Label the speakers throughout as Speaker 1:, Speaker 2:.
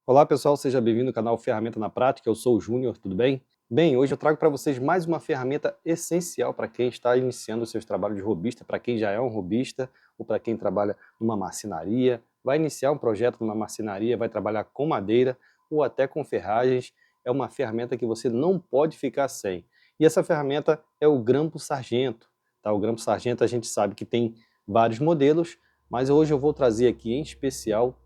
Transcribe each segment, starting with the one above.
Speaker 1: Olá pessoal, seja bem-vindo ao canal Ferramenta na Prática, eu sou o Júnior, tudo bem? Bem, hoje eu trago para vocês mais uma ferramenta essencial para quem está iniciando os seus trabalhos de robista, para quem já é um robista ou para quem trabalha numa marcenaria, vai iniciar um projeto numa marcenaria, vai trabalhar com madeira ou até com ferragens, é uma ferramenta que você não pode ficar sem. E essa ferramenta é o grampo sargento, tá? O grampo sargento a gente sabe que tem vários modelos, mas hoje eu vou trazer aqui em especial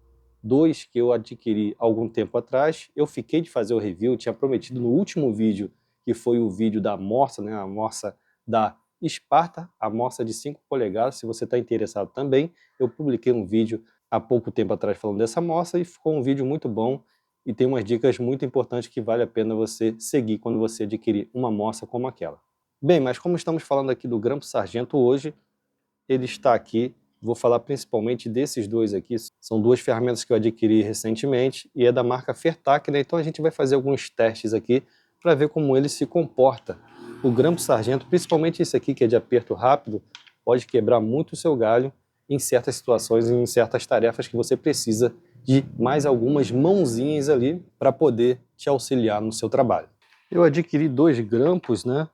Speaker 1: dois que eu adquiri algum tempo atrás. Eu fiquei de fazer o review, eu tinha prometido no último vídeo, que foi o vídeo da morsa, né, a morsa da Sparta, a morsa de 5 polegadas. Se você está interessado também, eu publiquei um vídeo há pouco tempo atrás falando dessa morsa e ficou um vídeo muito bom e tem umas dicas muito importantes que vale a pena você seguir quando você adquirir uma morsa como aquela. Bem, mas como estamos falando aqui do grampo sargento hoje, ele está aqui. Vou falar principalmente desses dois aqui. São duas ferramentas que eu adquiri recentemente e é da marca Fertac, né? Então a gente vai fazer alguns testes aqui para ver como ele se comporta. O grampo sargento, principalmente esse aqui que é de aperto rápido, pode quebrar muito o seu galho em certas situações, em certas tarefas que você precisa de mais algumas mãozinhas ali para poder te auxiliar no seu trabalho. Eu adquiri dois grampos, né?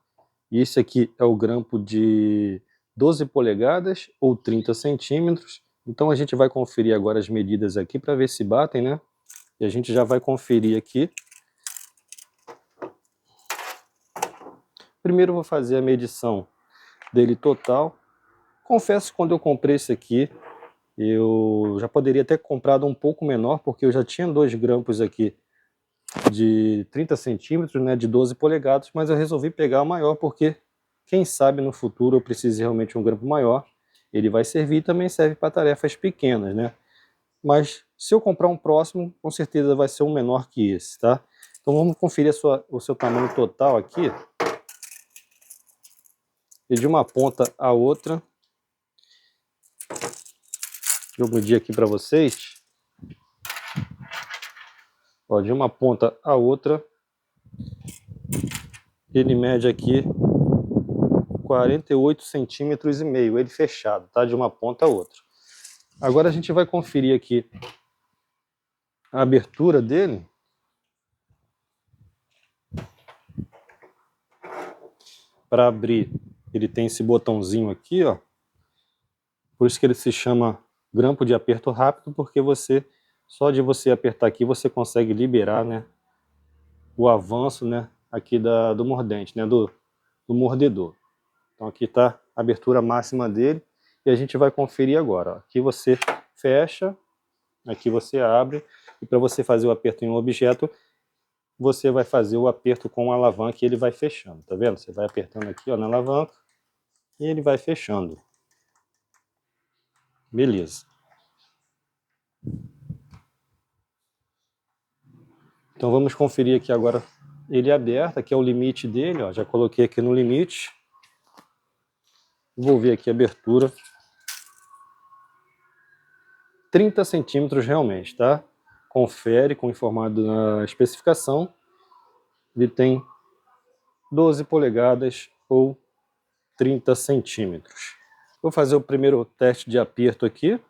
Speaker 1: E esse aqui é o grampo de 12 polegadas ou 30 centímetros. Então a gente vai conferir agora as medidas aqui para ver se batem, né? E a gente já vai conferir aqui. Primeiro eu vou fazer a medição dele total. Confesso que quando eu comprei esse aqui, eu já poderia ter comprado um pouco menor, porque eu já tinha dois grampos aqui de 30 centímetros, né, de 12 polegadas, mas eu resolvi pegar o maior porque, quem sabe no futuro eu precise realmente um grampo maior. Ele vai servir e também serve para tarefas pequenas, né? Mas se eu comprar um próximo, com certeza vai ser um menor que esse, tá? Então vamos conferir o seu tamanho total aqui. E de uma ponta a outra, eu medir aqui para vocês. Ó, de uma ponta a outra, ele mede aqui 48 centímetros e meio, ele fechado, tá? De uma ponta a outra. Agora a gente vai conferir aqui a abertura dele. Para abrir, ele tem esse botãozinho aqui, ó. Por isso que ele se chama grampo de aperto rápido, porque só de você apertar aqui, você consegue liberar, né, o avanço, né, aqui do mordente, né, do mordedor. Então aqui está a abertura máxima dele e a gente vai conferir agora. Ó. Aqui você fecha, aqui você abre, e para você fazer o aperto em um objeto, você vai fazer o aperto com a alavanca e ele vai fechando, tá vendo? Você vai apertando aqui, ó, na alavanca e ele vai fechando. Beleza. Então vamos conferir aqui agora ele aberto, aqui é o limite dele, ó, já coloquei aqui no limite. Vou ver aqui a abertura. 30 centímetros realmente, tá? Confere com o informado na especificação. Ele tem 12 polegadas ou 30 centímetros. Vou fazer o primeiro teste de aperto aqui.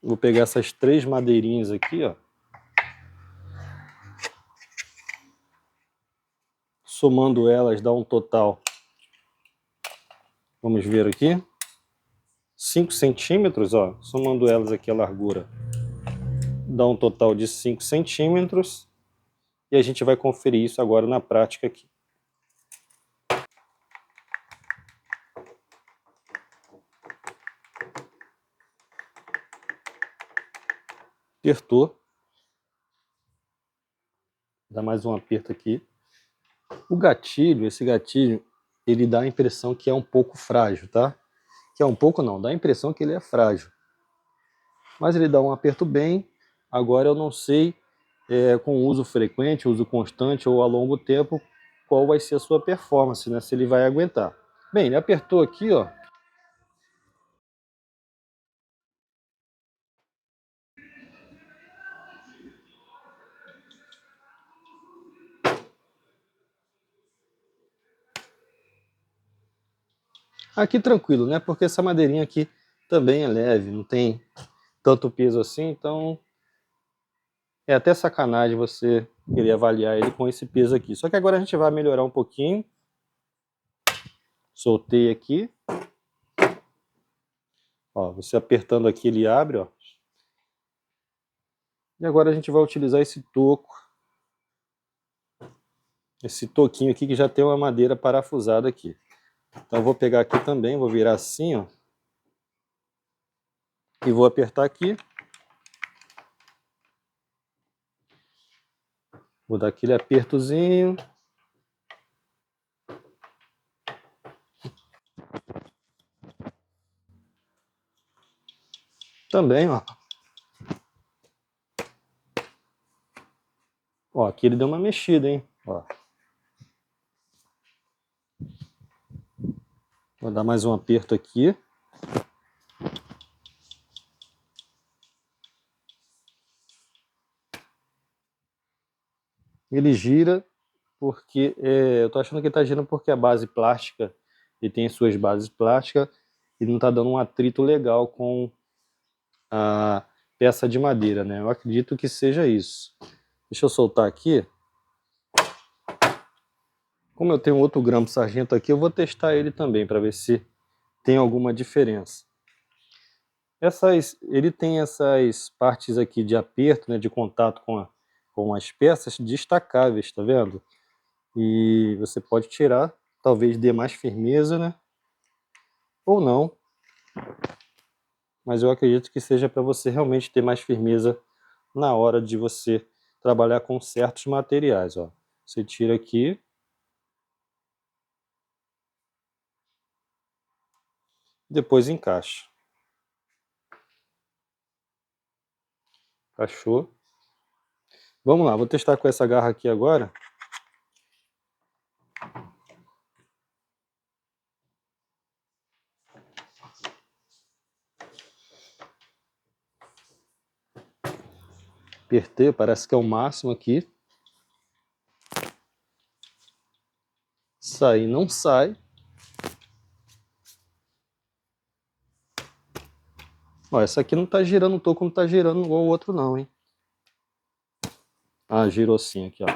Speaker 1: Vou pegar essas três madeirinhas aqui, ó. Somando elas dá um total, vamos ver aqui, 5 centímetros, ó. Somando elas aqui a largura, dá um total de 5 centímetros. E a gente vai conferir isso agora na prática aqui. Apertou. Dá mais um aperto aqui. O gatilho, esse gatilho, ele dá a impressão que é um pouco frágil, tá? Que é um pouco não, dá a impressão que ele é frágil. Mas ele dá um aperto bem. Agora eu não sei, com uso frequente, uso constante ou a longo tempo, qual vai ser a sua performance, né? Se ele vai aguentar. Bem, ele apertou aqui, ó. Aqui tranquilo, né? Porque essa madeirinha aqui também é leve, não tem tanto peso assim, então é até sacanagem você querer avaliar ele com esse peso aqui. Só que agora a gente vai melhorar um pouquinho. Soltei aqui. Ó, você apertando aqui ele abre, ó. E agora a gente vai utilizar esse toco. Esse toquinho aqui que já tem uma madeira parafusada aqui. Então eu vou pegar aqui também, vou virar assim, ó. E vou apertar aqui. Vou dar aquele apertozinho. Também, ó. Ó, aqui ele deu uma mexida, hein? Ó. Vou dar mais um aperto aqui. Ele gira porque eu tô achando que ele tá girando porque a base plástica, ele tem as suas bases plásticas, e não tá dando um atrito legal com a peça de madeira, né? Eu acredito que seja isso. Deixa eu soltar aqui. Como eu tenho outro grampo sargento aqui, eu vou testar ele também para ver se tem alguma diferença. Ele tem essas partes aqui de aperto, né, de contato com as peças destacáveis, tá vendo? E você pode tirar, talvez dê mais firmeza, né? Ou não, mas eu acredito que seja para você realmente ter mais firmeza na hora de você trabalhar com certos materiais, ó. Você tira aqui, depois encaixa. Encaixou. Vamos lá, vou testar com essa garra aqui agora. Apertei, parece que é o máximo aqui. Sair não sai. Ó, essa aqui não tá girando, o toco não tá girando igual o outro não, hein? Ah, girou sim aqui, ó.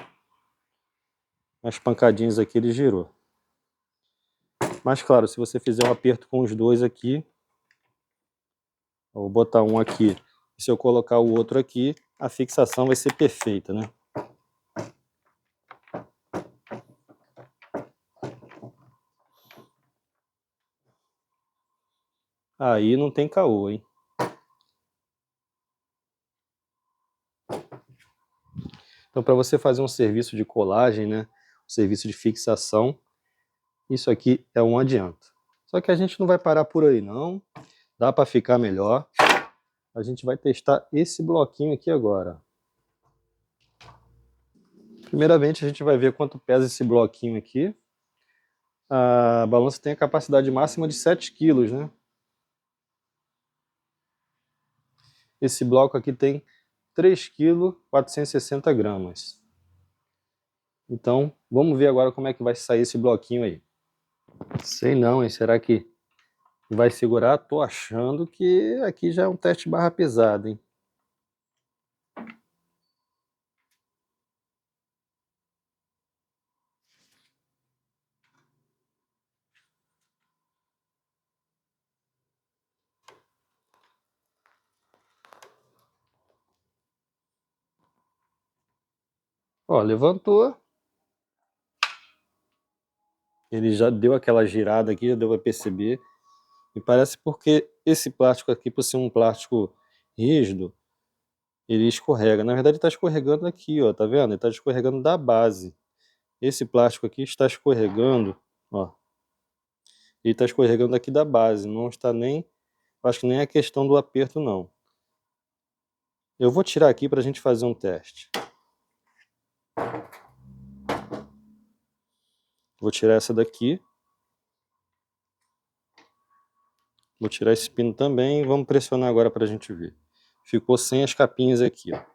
Speaker 1: As pancadinhas aqui ele girou. Mas claro, se você fizer um aperto com os dois aqui, vou botar um aqui, se eu colocar o outro aqui, a fixação vai ser perfeita, né? Aí não tem caô, hein? Então, para você fazer um serviço de colagem, né, um serviço de fixação, isso aqui é um adianto. Só que a gente não vai parar por aí, não. Dá para ficar melhor. A gente vai testar esse bloquinho aqui agora. Primeiramente, a gente vai ver quanto pesa esse bloquinho aqui. A balança tem a capacidade máxima de 7 quilos, né? Esse bloco aqui tem 3,460 kg. Então, vamos ver agora como é que vai sair esse bloquinho aí. Sei não, hein? Será que vai segurar? Tô achando que aqui já é um teste barra pesado, hein? Ó, levantou. Ele já deu aquela girada aqui, já deu pra perceber. E parece porque esse plástico aqui, por ser um plástico rígido, ele escorrega. Na verdade, está escorregando aqui, ó, tá vendo? Ele está escorregando da base. Esse plástico aqui está escorregando, ó. Ele está escorregando aqui da base, não está nem... Acho que nem é questão do aperto, não. Eu vou tirar aqui para a gente fazer um teste. Vou tirar essa daqui. Vou tirar esse pino também e vamos pressionar agora para a gente ver. Ficou sem as capinhas aqui, ó.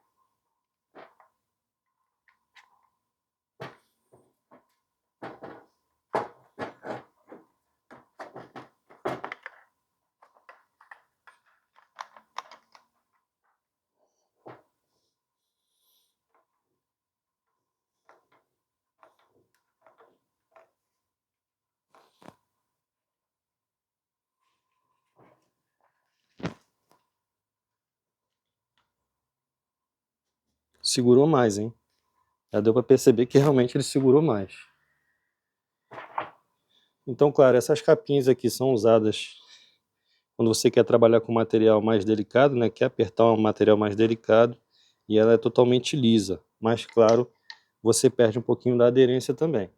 Speaker 1: segurou mais, hein? Já deu para perceber que realmente ele segurou mais. Então, claro, essas capinhas aqui são usadas quando você quer trabalhar com material mais delicado, né? Quer apertar um material mais delicado e ela é totalmente lisa. Mas, claro, você perde um pouquinho da aderência também.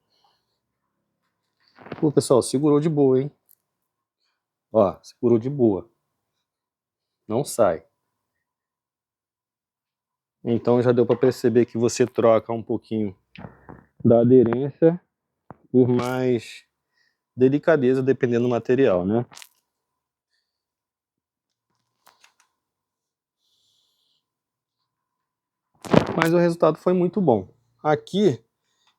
Speaker 1: Pô, pessoal, segurou de boa, hein? Ó, segurou de boa. Não sai. Então já deu para perceber que você troca um pouquinho da aderência por mais delicadeza, dependendo do material, né? Mas o resultado foi muito bom. Aqui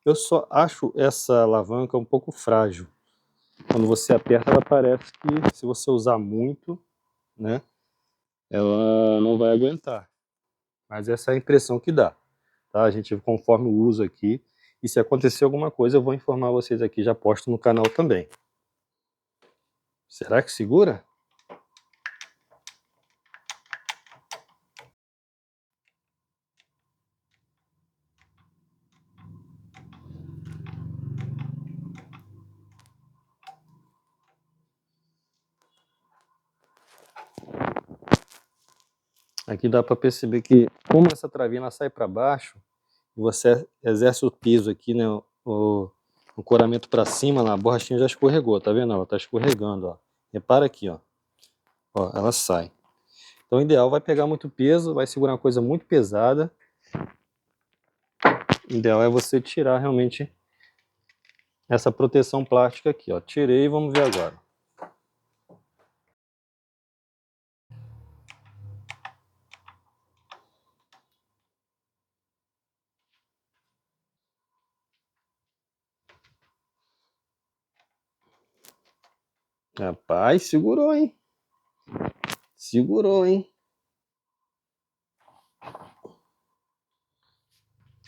Speaker 1: eu só acho essa alavanca um pouco frágil. Quando você aperta, ela parece que se você usar muito, né, ela não vai aguentar. Mas essa é a impressão que dá, tá? A gente, conforme o uso aqui, e se acontecer alguma coisa, eu vou informar vocês aqui, já posto no canal também. Será que segura? Aqui dá para perceber que, como essa travinha ela sai para baixo, você exerce o peso aqui, né, o coramento para cima, a borrachinha já escorregou, tá vendo? Ela tá escorregando, ó. Repara aqui, ó. Ó, ela sai. Então o ideal vai pegar muito peso, vai segurar uma coisa muito pesada. O ideal é você tirar realmente essa proteção plástica aqui, ó. Tirei, vamos ver agora. Rapaz, segurou, hein? Segurou, hein?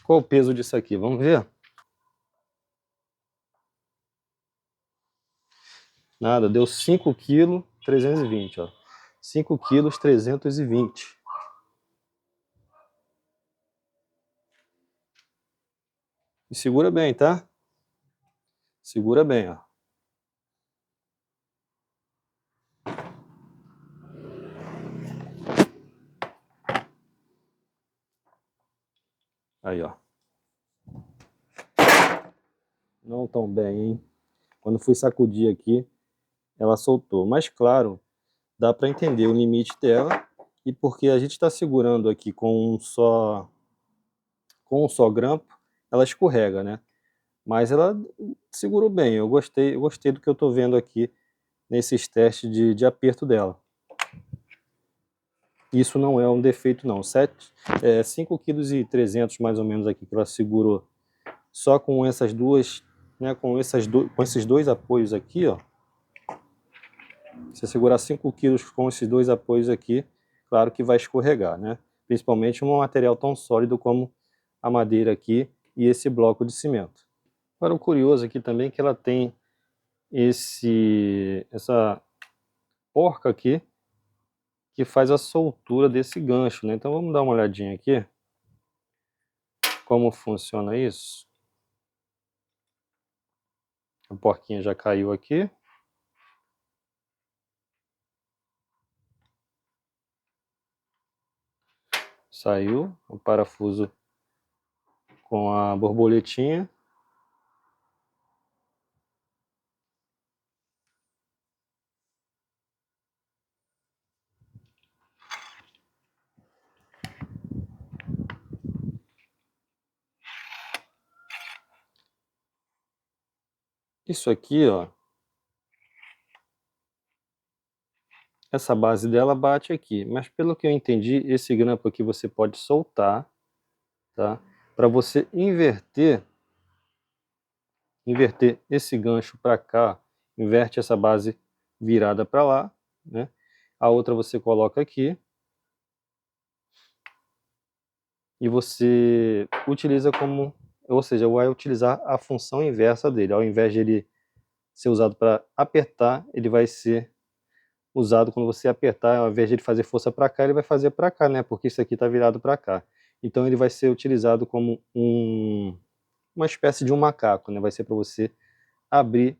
Speaker 1: Qual o peso disso aqui? Vamos ver? Nada, deu 5,320 kg, ó. 5,320 kg. E segura bem, tá? Segura bem, ó. Aí, ó. Não tão bem, hein? Quando fui sacudir aqui, ela soltou. Mas, claro, dá para entender o limite dela. E porque a gente está segurando aqui com um só grampo, ela escorrega, né? Mas ela segurou bem. Eu gostei do que eu estou vendo aqui nesses testes de aperto dela. Isso não é um defeito, não. 5,3 kg mais ou menos aqui que ela segurou só com essas duas, né, com esses dois apoios aqui, ó. Se segurar 5 kg com esses dois apoios aqui, claro que vai escorregar, né? Principalmente um material tão sólido como a madeira aqui e esse bloco de cimento. Agora o curioso aqui também é que ela tem essa porca aqui que faz a soltura desse gancho, né? Então vamos dar uma olhadinha aqui como funciona isso. A porquinha já caiu aqui. Saiu o parafuso com a borboletinha. Isso aqui, ó, essa base dela bate aqui, mas pelo que eu entendi, esse grampo aqui você pode soltar, tá? Para você inverter esse gancho para cá, inverte essa base virada para lá, né? A outra você coloca aqui e você utiliza como, ou seja, vai utilizar a função inversa dele. Ao invés de ele ser usado para apertar, ele vai ser usado quando você apertar. Ao invés de ele fazer força para cá, ele vai fazer para cá, né? Porque isso aqui está virado para cá. Então ele vai ser utilizado como uma espécie de um macaco, né? Vai ser para você abrir,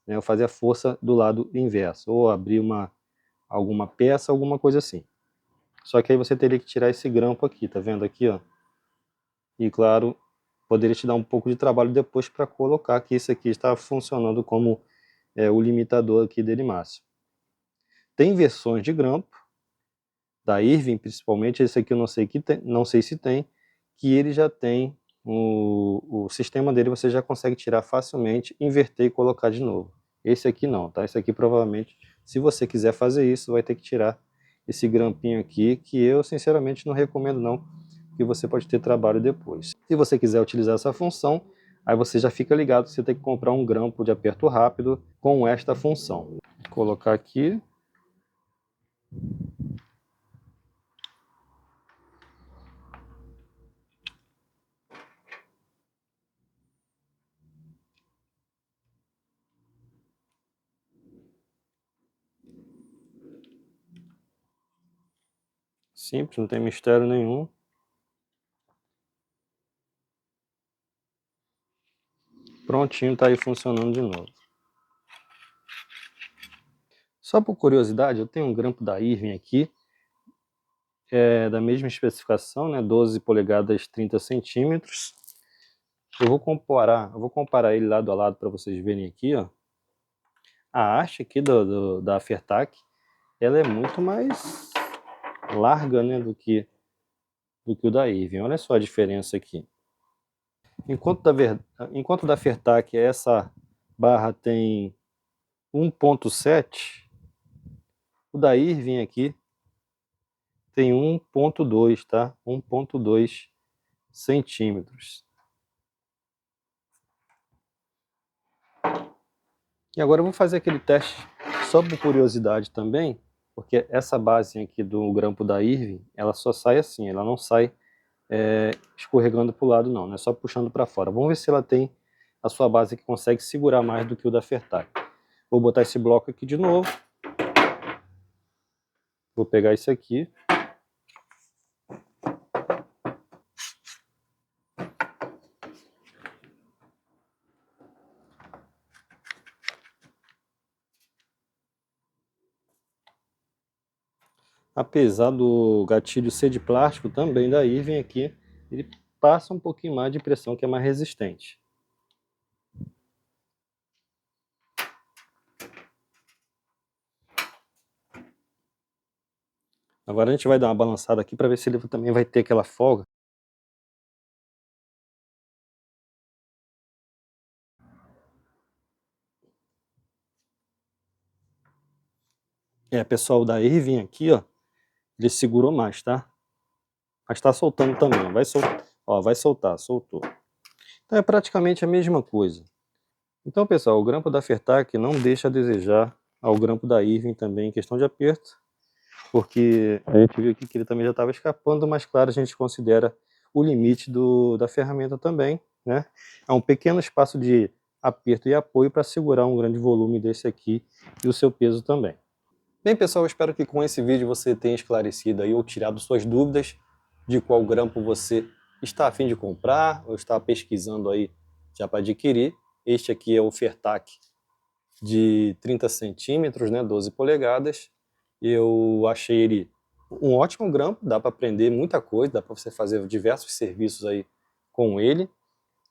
Speaker 1: né, ou fazer a força do lado inverso, ou abrir alguma peça, alguma coisa assim. Só que aí você teria que tirar esse grampo aqui, tá vendo aqui, ó? E claro, poderia te dar um pouco de trabalho depois para colocar que isso aqui está funcionando como o limitador aqui dele máximo. Tem versões de grampo, da Irving principalmente, esse aqui eu não sei se tem, que ele já tem o sistema dele, você já consegue tirar facilmente, inverter e colocar de novo. Esse aqui não, tá? Esse aqui provavelmente, se você quiser fazer isso, vai ter que tirar esse grampinho aqui, que eu sinceramente não recomendo não, que você pode ter trabalho depois. Se você quiser utilizar essa função, aí você já fica ligado, você tem que comprar um grampo de aperto rápido com esta função. Vou colocar aqui. Simples, não tem mistério nenhum. Prontinho, tá aí funcionando de novo. Só por curiosidade, eu tenho um grampo da Irving aqui, da mesma especificação, né, 12 polegadas 30 centímetros. Eu vou comparar ele lado a lado para vocês verem aqui, ó. A haste aqui da Fertac, ela é muito mais larga, né, do que o da Irving. Olha só a diferença aqui. Enquanto da Fertac essa barra tem 1.7, o da Irving aqui tem 1.2, tá? 1.2 centímetros. E agora eu vou fazer aquele teste só por curiosidade também, porque essa base aqui do grampo da Irving, ela só sai assim, ela não sai escorregando para o lado não, é só puxando para fora. Vamos ver se ela tem a sua base que consegue segurar mais do que o da Fertac. Vou botar esse bloco aqui de novo. Vou pegar esse aqui. Apesar do gatilho ser de plástico, também da Irving aqui, ele passa um pouquinho mais de pressão, que é mais resistente. Agora a gente vai dar uma balançada aqui para ver se ele também vai ter aquela folga. Pessoal, da Irving aqui, ó, ele segurou mais, tá? Mas tá soltando também, vai soltar, ó, vai soltar, soltou. Então é praticamente a mesma coisa. Então, pessoal, o grampo da Fertac não deixa a desejar ao grampo da Irving também em questão de aperto, porque a gente viu aqui que ele também já estava escapando, mas claro, a gente considera o limite da ferramenta também, né? É um pequeno espaço de aperto e apoio para segurar um grande volume desse aqui e o seu peso também. Bem, pessoal, eu espero que com esse vídeo você tenha esclarecido aí ou tirado suas dúvidas de qual grampo você está a fim de comprar ou está pesquisando aí já para adquirir. Este aqui é o Fertac de 30 centímetros, né, 12 polegadas. Eu achei ele um ótimo grampo, dá para aprender muita coisa, dá para você fazer diversos serviços aí com ele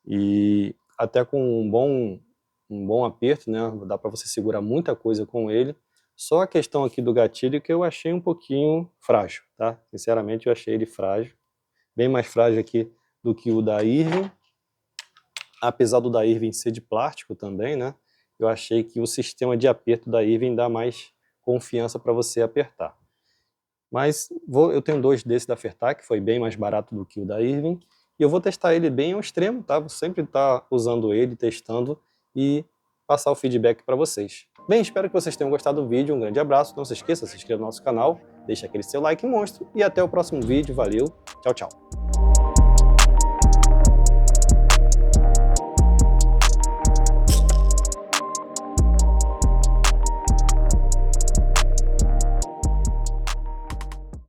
Speaker 1: e até com um bom aperto, né, dá para você segurar muita coisa com ele. Só a questão aqui do gatilho que eu achei um pouquinho frágil, tá? Sinceramente eu achei ele frágil, bem mais frágil aqui do que o da Irving. Apesar do da Irving ser de plástico também, né? Eu achei que o sistema de aperto da Irving dá mais confiança para você apertar. Mas eu tenho dois desses da Fertac, que foi bem mais barato do que o da Irving, e eu vou testar ele bem ao extremo, tá? Vou sempre estar usando ele, testando e passar o feedback para vocês. Bem, espero que vocês tenham gostado do vídeo, um grande abraço, não se esqueça, se inscreva no nosso canal, deixa aquele seu like monstro e até o próximo vídeo, valeu, tchau, tchau.